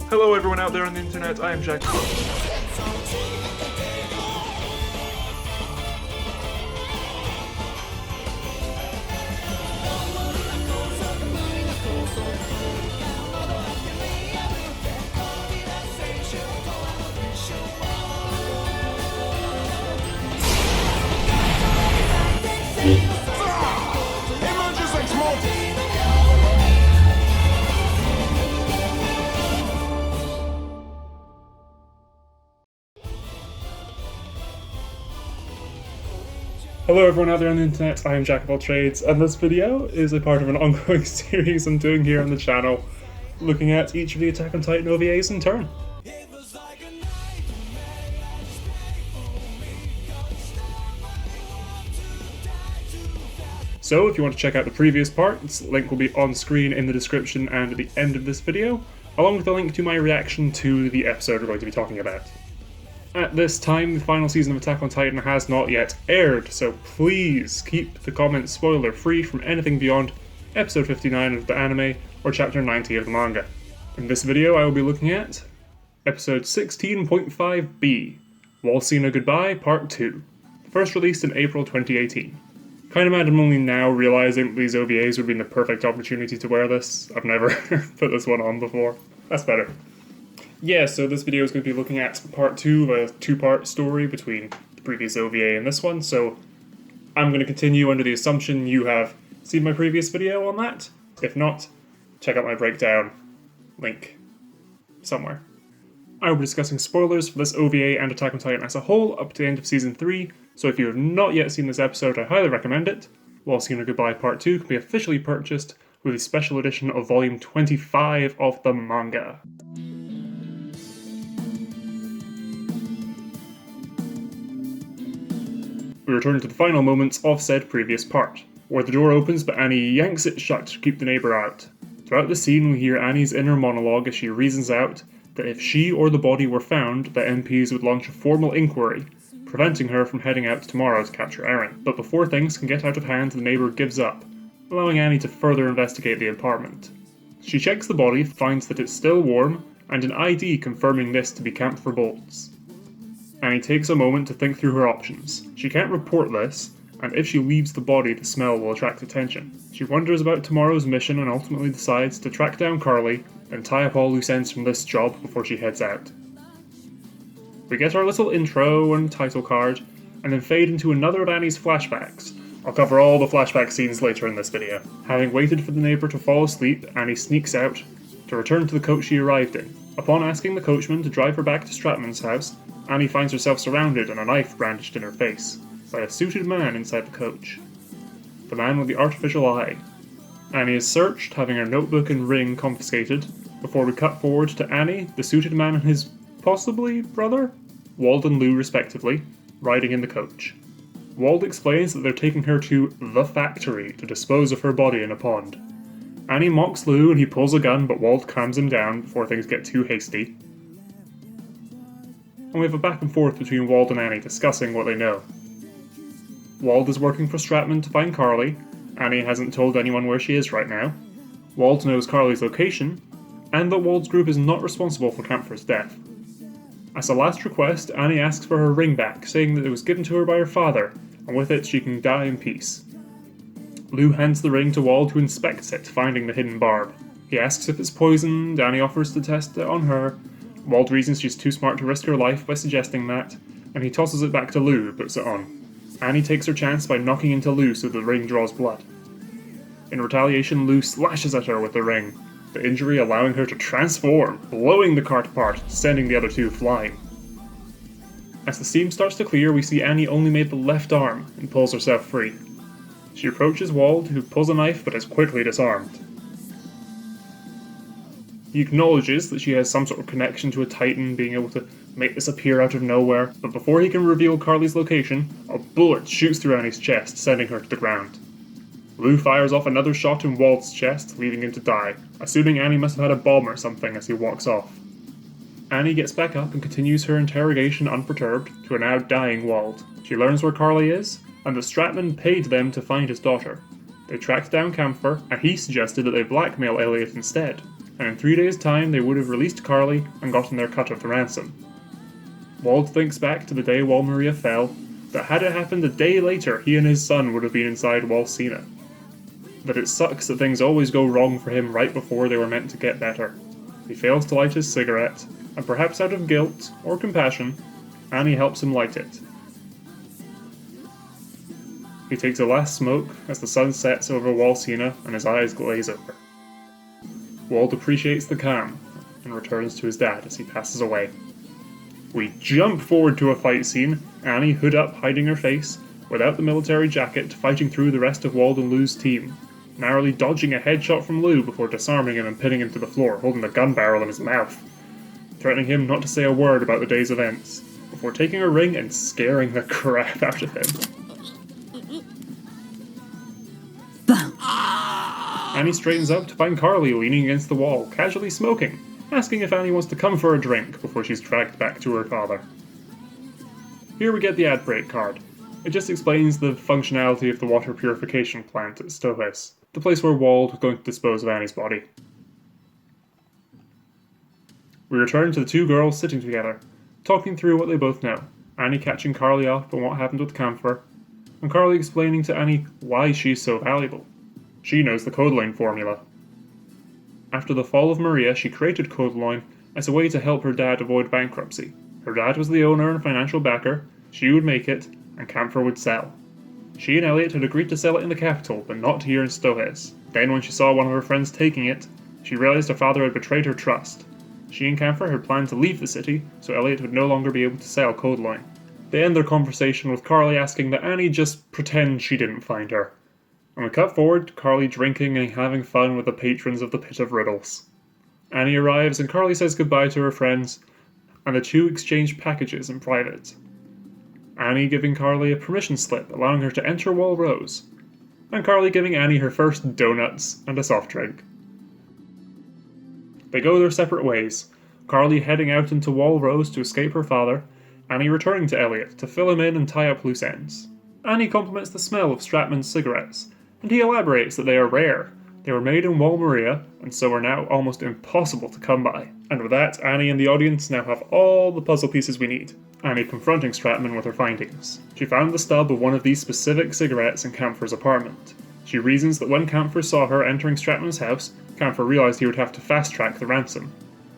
Hello everyone out there on the internet, I am Jack. Hello everyone out there on the internet, I am Jack of all trades, and this video is a part of an ongoing series I'm doing here on the channel, looking at each of the Attack on Titan OVAs in turn. So if you want to check out the previous parts, the link will be on screen in the description and at the end of this video, along with a link to my reaction to the episode we're going to be talking about. At this time, the final season of Attack on Titan has not yet aired, so please keep the comments spoiler free from anything beyond episode 59 of the anime or chapter 90 of the manga. In this video I will be looking at episode 16.5b, Walsina Goodbye Part 2, first released in April 2018. Kinda mad I'm only now realising that these OVAs would be the perfect opportunity to wear this. I've never put this one on before. That's better. Yeah, so this video is going to be looking at part 2 of a two-part story between the previous OVA and this one, so I'm going to continue under the assumption you have seen my previous video on that. If not, check out my breakdown, link somewhere. I will be discussing spoilers for this OVA and Attack on Titan as a whole up to the end of Season 3, so if you have not yet seen this episode, I highly recommend it. Walsina Goodbye Part 2 can be officially purchased with a special edition of Volume 25 of the manga. We return to the final moments of said previous part, where the door opens but Annie yanks it shut to keep the neighbour out. Throughout the scene we hear Annie's inner monologue as she reasons out that if she or the body were found, the MPs would launch a formal inquiry, preventing her from heading out tomorrow to capture Eren. But before things can get out of hand, the neighbour gives up, allowing Annie to further investigate the apartment. She checks the body, finds that it's still warm, and an ID confirming this to be Camphor bolts. Annie takes a moment to think through her options. She can't report this, and if she leaves the body, the smell will attract attention. She wonders about tomorrow's mission and ultimately decides to track down Carly and tie up all loose ends from this job before she heads out. We get our little intro and title card, and then fade into another of Annie's flashbacks. I'll cover all the flashback scenes later in this video. Having waited for the neighbour to fall asleep, Annie sneaks out to return to the coach she arrived in. Upon asking the coachman to drive her back to Stratman's house, Annie finds herself surrounded and a knife brandished in her face by a suited man inside the coach. The man with the artificial eye. Annie is searched, having her notebook and ring confiscated, before we cut forward to Annie, the suited man and his possibly brother, Wald and Lou respectively, riding in the coach. Wald explains that they're taking her to the factory to dispose of her body in a pond. Annie mocks Lou and he pulls a gun, but Wald calms him down before things get too hasty. And we have a back and forth between Wald and Annie discussing what they know. Wald is working for Stratman to find Carly. Annie hasn't told anyone where she is right now. Wald knows Carly's location, and that Wald's group is not responsible for Campher's death. As a last request, Annie asks for her ring back, saying that it was given to her by her father, and with it she can die in peace. Lou hands the ring to Wald, who inspects it, finding the hidden barb. He asks if it's poisoned. Annie offers to test it on her. Wald reasons she's too smart to risk her life by suggesting that, and he tosses it back to Lou who puts it on. Annie takes her chance by knocking into Lou so the ring draws blood. In retaliation, Lou slashes at her with the ring, the injury allowing her to transform, blowing the cart apart, sending the other two flying. As the steam starts to clear, we see Annie only made the left arm and pulls herself free. She approaches Wald, who pulls a knife but is quickly disarmed. He acknowledges that she has some sort of connection to a Titan, being able to make this appear out of nowhere, but before he can reveal Carly's location, a bullet shoots through Annie's chest, sending her to the ground. Lou fires off another shot in Wald's chest, leaving him to die, assuming Annie must have had a bomb or something as he walks off. Annie gets back up and continues her interrogation unperturbed to a now dying Wald. She learns where Carly is, and that Stratman paid them to find his daughter. They tracked down Camphor, and he suggested that they blackmail Elliot instead. and in 3 days' time they would have released Carly and gotten their cut of the ransom. Wald thinks back to the day Wall Maria fell, that had it happened a day later, he and his son would have been inside Walsina. That it sucks that things always go wrong for him right before they were meant to get better. He fails to light his cigarette, and perhaps out of guilt or compassion, Annie helps him light it. He takes a last smoke as the sun sets over Walsina and his eyes glaze over. Wald appreciates the calm and returns to his dad as he passes away. We jump forward to a fight scene, Annie hood up hiding her face, without the military jacket, fighting through the rest of Wald and Lou's team, narrowly dodging a headshot from Lou before disarming him and pinning him to the floor, holding the gun barrel in his mouth, threatening him not to say a word about the day's events, before taking a ring and scaring the crap out of him. Annie straightens up to find Carly leaning against the wall, casually smoking, asking if Annie wants to come for a drink before she's dragged back to her father. Here we get the ad break card. It just explains the functionality of the water purification plant at Stohis, the place where Wald was going to dispose of Annie's body. We return to the two girls sitting together, talking through what they both know, Annie catching Carly up on what happened with Camphor, and Carly explaining to Annie why she's so valuable. She knows the Codeline formula. After the fall of Maria, she created Codeline as a way to help her dad avoid bankruptcy. Her dad was the owner and financial backer, she would make it, and Camphor would sell. She and Elliot had agreed to sell it in the capital, but not here in Stohis. Then when she saw one of her friends taking it, she realised her father had betrayed her trust. She and Camphor had planned to leave the city, so Elliot would no longer be able to sell Codeline. They end their conversation with Carly asking that Annie just pretend she didn't find her. And we cut forward to Carly drinking and having fun with the patrons of the Pit of Riddles. Annie arrives and Carly says goodbye to her friends, and the two exchange packages in private. Annie giving Carly a permission slip allowing her to enter Wall Rose, and Carly giving Annie her first donuts and a soft drink. They go their separate ways, Carly heading out into Wall Rose to escape her father, Annie returning to Elliot to fill him in and tie up loose ends. Annie compliments the smell of Stratman's cigarettes, and he elaborates that they are rare. They were made in Wall Maria, and so are now almost impossible to come by. And with that, Annie and the audience now have all the puzzle pieces we need. Annie confronting Stratman with her findings. She found the stub of one of these specific cigarettes in Camphor's apartment. She reasons that when Camphor saw her entering Stratman's house, Camphor realised he would have to fast-track the ransom.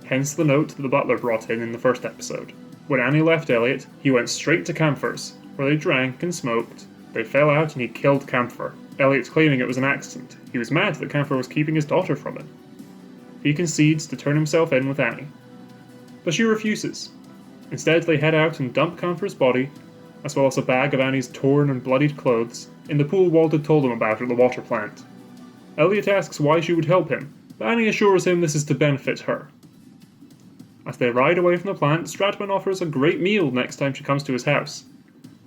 Hence the note that the butler brought in the first episode. When Annie left Elliot, he went straight to Camphor's, where they drank and smoked. They fell out and he killed Camphor. Elliot claiming it was an accident. He was mad that Camphor was keeping his daughter from him. He concedes to turn himself in with Annie. But she refuses. Instead, they head out and dump Camphor's body, as well as a bag of Annie's torn and bloodied clothes, in the pool Wald had told him about at the water plant. Elliot asks why she would help him, but Annie assures him this is to benefit her. As they ride away from the plant, Stratman offers a great meal next time she comes to his house.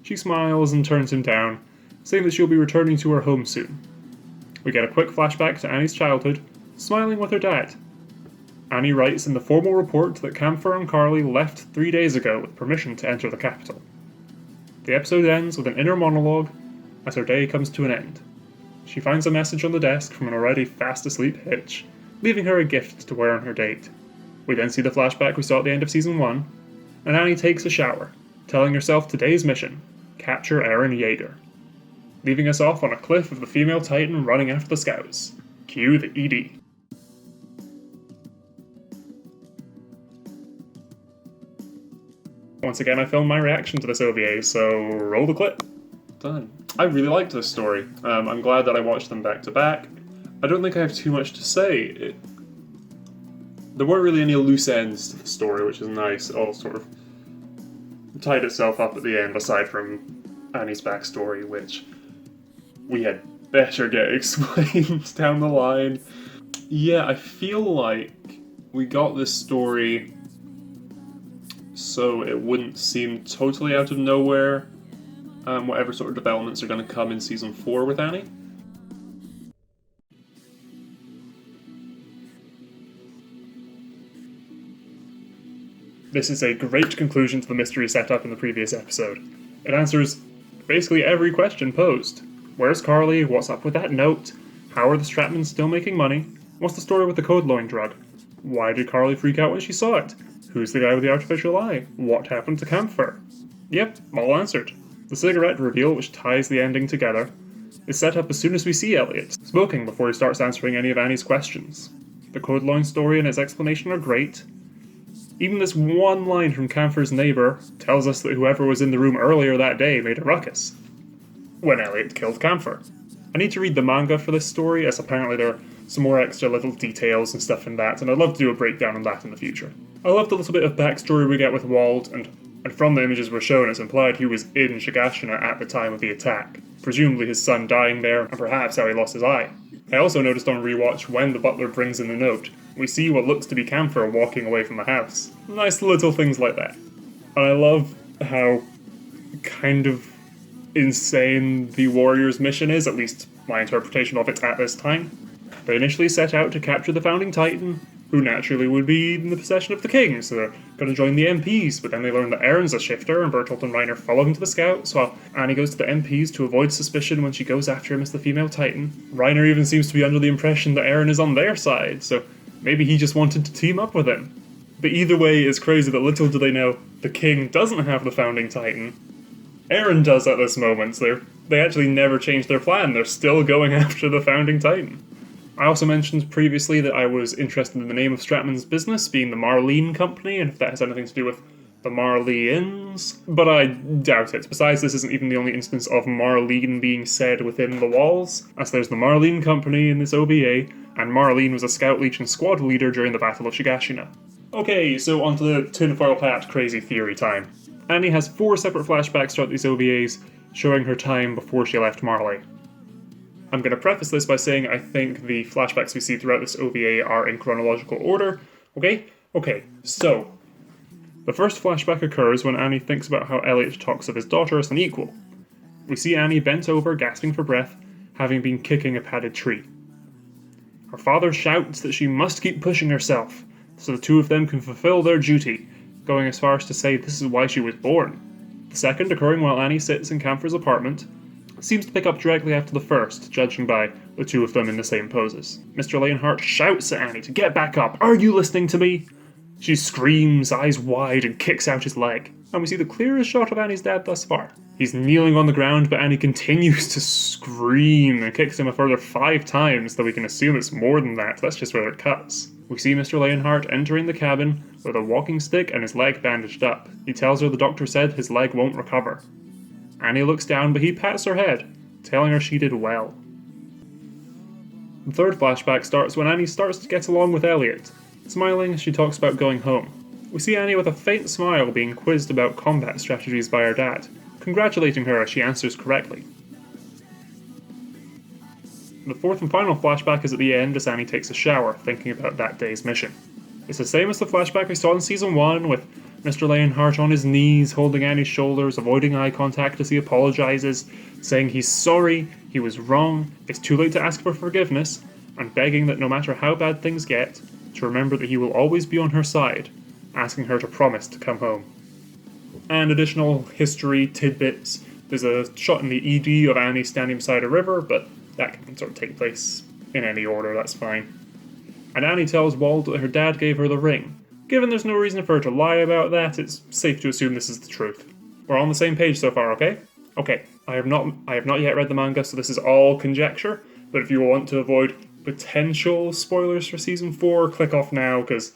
She smiles and turns him down, saying that she'll be returning to her home soon. We get a quick flashback to Annie's childhood, smiling with her dad. Annie writes in the formal report that Camphor and Carly left 3 days ago with permission to enter the capital. The episode ends with an inner monologue as her day comes to an end. She finds a message on the desk from an already fast asleep Hitch, leaving her a gift to wear on her date. We then see the flashback we saw at the end of Season 1, and Annie takes a shower, telling herself today's mission, capture Eren Yeager. Leaving us off on a cliff of the female Titan running after the scouts. Cue the ED. Once again, I filmed my reaction to this OVA, so roll the clip. Done. I really liked this story. I'm glad that I watched them back to back. I don't think I have too much to say. There weren't really any loose ends to the story, which is nice. It all sort of tied itself up at the end, aside from Annie's backstory, which we had better get explained down the line. Yeah, I feel like we got this story so it wouldn't seem totally out of nowhere, whatever sort of developments are going to come in Season 4 with Annie. This is a great conclusion to the mystery set up in the previous episode. It answers basically every question posed. Where's Carly? What's up with that note? How are the Stratmans still making money? What's the story with the Codeline drug? Why did Carly freak out when she saw it? Who's the guy with the artificial eye? What happened to Camphor? Yep, all answered. The cigarette reveal, which ties the ending together, is set up as soon as we see Elliot, smoking before he starts answering any of Annie's questions. The Codeline story and its explanation are great. Even this one line from Camphor's neighbour tells us that whoever was in the room earlier that day made a ruckus when Elliot killed Camphor. I need to read the manga for this story, as apparently there are some more extra little details and stuff in that, and I'd love to do a breakdown on that in the future. I loved the little bit of backstory we get with Wald, and from the images we're shown, it's implied he was in Shigashina at the time of the attack, presumably his son dying there, and perhaps how he lost his eye. I also noticed on rewatch when the butler brings in the note, we see what looks to be Camphor walking away from the house. Nice little things like that. And I love how kind of insane the Warriors' mission is, at least my interpretation of it at this time. They initially set out to capture the Founding Titan, who naturally would be in the possession of the king, so they're going to join the MPs, but then they learn that Aaron's a shifter, and Bertolt and Reiner follow him to the scouts, while Annie goes to the MPs to avoid suspicion when she goes after him as the female Titan. Reiner even seems to be under the impression that Aaron is on their side, so maybe he just wanted to team up with him. But either way, it's crazy that little do they know, the king doesn't have the Founding Titan. Aaron does at this moment, so they actually never changed their plan, they're still going after the Founding Titan. I also mentioned previously that I was interested in the name of Stratman's business being the Marlene Company, and if that has anything to do with the Marleans, but I doubt it. Besides, this isn't even the only instance of Marlene being said within the walls, as there's the Marlene Company in this OVA, and Marlene was a Scout Legion squad leader during the Battle of Shigashina. Okay, so onto the tinfoil hat crazy theory time. Annie has 4 separate flashbacks throughout these OVAs, showing her time before she left Marley. I'm going to preface this by saying I think the flashbacks we see throughout this OVA are in chronological order. Okay, so the first flashback occurs when Annie thinks about how Elliot talks of his daughter as an equal. We see Annie bent over, gasping for breath, having been kicking a padded tree. Her father shouts that she must keep pushing herself, so the two of them can fulfill their duty, going as far as to say this is why she was born. The second, occurring while Annie sits in Camphor's apartment, seems to pick up directly after the first, judging by the two of them in the same poses. Mr. Leonhardt shouts at Annie to get back up. Are you listening to me? She screams, eyes wide, and kicks out his leg. And we see the clearest shot of Annie's dad thus far. He's kneeling on the ground, but Annie continues to scream and kicks him a further 5 times, though we can assume it's more than that. That's just where it cuts. We see Mr. Leonhardt entering the cabin with a walking stick and his leg bandaged up. He tells her the doctor said his leg won't recover. Annie looks down, but he pats her head, telling her she did well. The third flashback starts when Annie starts to get along with Elliot, smiling as she talks about going home. We see Annie with a faint smile being quizzed about combat strategies by her dad, congratulating her as she answers correctly. The fourth and final flashback is at the end as Annie takes a shower, thinking about that day's mission. It's the same as the flashback we saw in Season 1, with Mr. Leonhardt on his knees, holding Annie's shoulders, avoiding eye contact as he apologises, saying he's sorry, he was wrong, it's too late to ask for forgiveness, and begging that no matter how bad things get, to remember that he will always be on her side, asking her to promise to come home. And additional history tidbits. There's a shot in the ED of Annie standing beside a river, but that can sort of take place in any order, that's fine. And Annie tells Wald that her dad gave her the ring. Given there's no reason for her to lie about that, it's safe to assume this is the truth. We're on the same page so far, okay? Okay, I have not yet read the manga, so this is all conjecture, but if you want to avoid potential spoilers for Season 4, click off now, because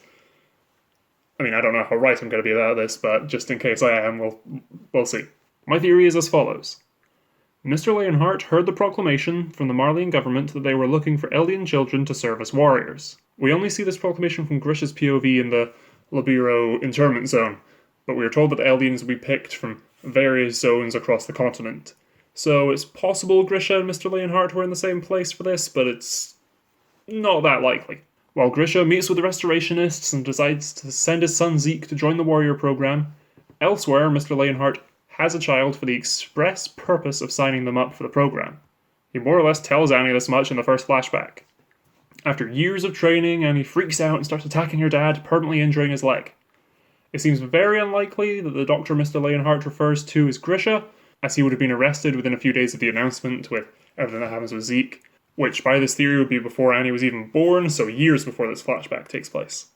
I don't know how right I'm going to be about this, but just in case I am, we'll see. My theory is as follows. Mr. Leonhardt heard the proclamation from the Marleyan government that they were looking for Eldian children to serve as warriors. We only see this proclamation from Grisha's POV in the Labiro internment zone, but we are told that the Eldians will be picked from various zones across the continent. So it's possible Grisha and Mr. Leonhardt were in the same place for this, but it's not that likely. While Grisha meets with the Restorationists and decides to send his son Zeke to join the warrior program, elsewhere Mr. Leonhardt has a child for the express purpose of signing them up for the program. He more or less tells Annie this much in the first flashback. After years of training, Annie freaks out and starts attacking her dad, permanently injuring his leg. It seems very unlikely that the doctor Mr. Leonhardt refers to is Grisha, as he would have been arrested within a few days of the announcement with everything that happens with Zeke, which by this theory would be before Annie was even born, so years before this flashback takes place.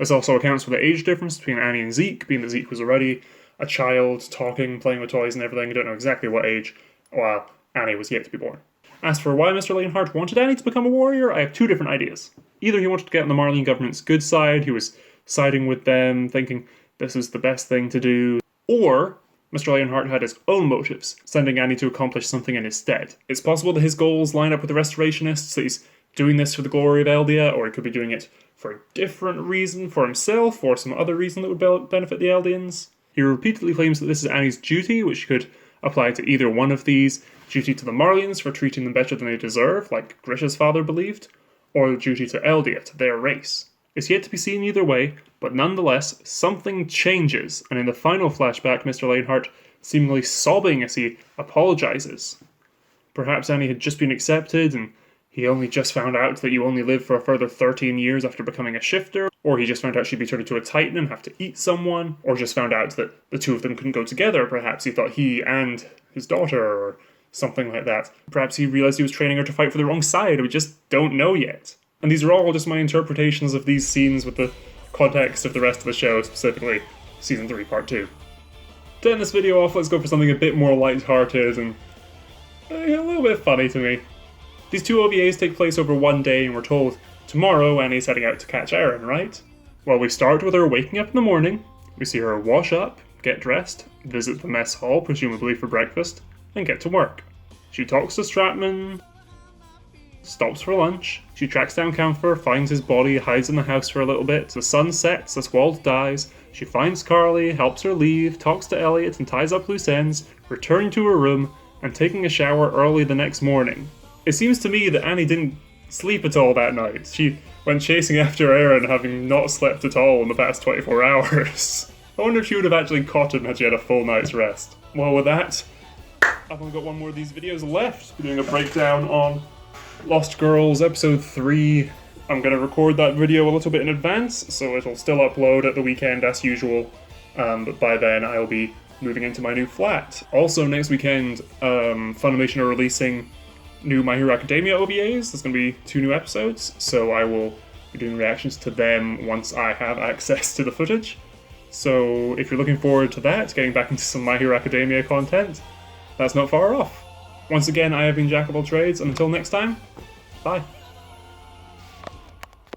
This also accounts for the age difference between Annie and Zeke, being that Zeke was already a child, talking, playing with toys and everything. I don't know exactly what age, while Annie was yet to be born. As for why Mr. Lionheart wanted Annie to become a warrior, I have two different ideas. Either he wanted to get on the Marlene government's good side, he was siding with them, thinking this is the best thing to do, or Mr. Lionheart had his own motives, sending Annie to accomplish something in his stead. It's possible that his goals line up with the Restorationists, that he's doing this for the glory of Eldia, or he could be doing it for a different reason for himself, or some other reason that would benefit the Eldians. He repeatedly claims that this is Annie's duty, which could apply to either one of these: duty to the Marleans for treating them better than they deserve, like Grisha's father believed, or duty to Eldia, to their race. It's yet to be seen either way, but nonetheless, something changes, and in the final flashback, Mr. Lionheart seemingly sobbing as he apologises. Perhaps Annie had just been accepted, and he only just found out that you only live for a further 13 years after becoming a shifter, or he just found out she'd be turned into a titan and have to eat someone, or just found out that the two of them couldn't go together. Perhaps he thought he and his daughter, or something like that. Perhaps he realised he was training her to fight for the wrong side. We just don't know yet. And these are all just my interpretations of these scenes with the context of the rest of the show, specifically Season 3, Part 2. To end this video off, let's go for something a bit more light-hearted and a little bit funny to me. These two OVAs take place over one day, and we're told tomorrow Annie's heading out to catch Eren, right? Well, we start with her waking up in the morning, we see her wash up, get dressed, visit the mess hall, presumably for breakfast, and get to work. She talks to Stratman, stops for lunch, she tracks down Camphor, finds his body, hides in the house for a little bit, the sun sets, Oswald dies, she finds Carly, helps her leave, talks to Elliot and ties up loose ends, returning to her room, and taking a shower early the next morning. It seems to me that Annie didn't sleep at all that night. She went chasing after Eren, having not slept at all in the past 24 hours. I wonder if she would have actually caught him had she had a full night's rest. Well, with that, I've only got one more of these videos left. We're doing a breakdown on Lost Girls Episode 3. I'm going to record that video a little bit in advance, so it'll still upload at the weekend as usual, but by then I'll be moving into my new flat. Also, next weekend, Funimation are releasing new My Hero Academia OVAs. There's going to be 2 new episodes, so I will be doing reactions to them once I have access to the footage. So if you're looking forward to that, getting back into some My Hero Academia content, that's not far off. Once again, I have been Jack of all trades, and until next time, bye.